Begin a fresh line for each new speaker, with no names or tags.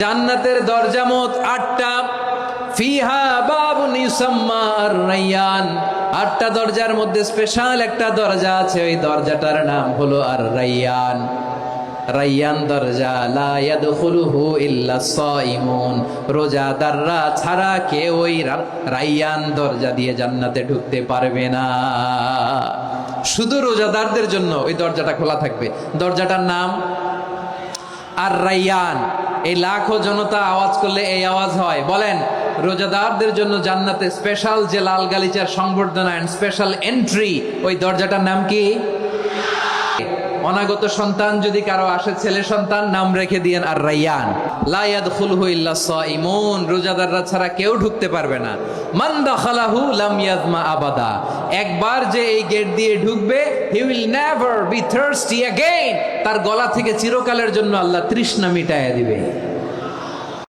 জান্নাতের দরজা মোট ৮টা। ফিহা বাবুন ইউসাম্মা আর-রায়্যান। ৮টা দরজার মধ্যে স্পেশাল একটা দরজা আছে, ওই দরজাটার নাম হলো আর-রায়্যান। রায়্যান দরজা, লা ইয়াদখুলুহু ইল্লা সাইমুন। রোজাদাররা ছাড়া কেউ ওই রায়্যান দরজা দিয়ে জান্নাতে ঢুকতে পারবে না। শুধু রোজাদারদের জন্য ওই দরজাটা খোলা থাকবে। দরজাটার নাম আর-রায়্যান। এই লাখো জনতা আওয়াজ করলে এই আওয়াজ হয়, বলেন রোজাদারদের জন্য জান্নাতে স্পেশাল যে লাল গালিচার সংবর্ধনা এন্ড স্পেশাল এন্ট্রি, ওই দরজাটার নাম কি? অনাগত সন্তান যদি কারো আসে, ছেলে সন্তান, নাম রেখে দিয়েন আর-রায়্যান। লা ইয়াদখুলুহু ইল্লা সাইমুন। রোজাদাররা ছাড়া কেউ ঢুকতে পারবে না। মান দাখালাহু লাম ইয়াজমা আবাদা। একবার যে এই গেট দিয়ে ঢুকবে, he will never be thirsty again. তার গলা থেকে চিরকালের জন্য আল্লাহ তৃষ্ণা মিটায়া দিবে।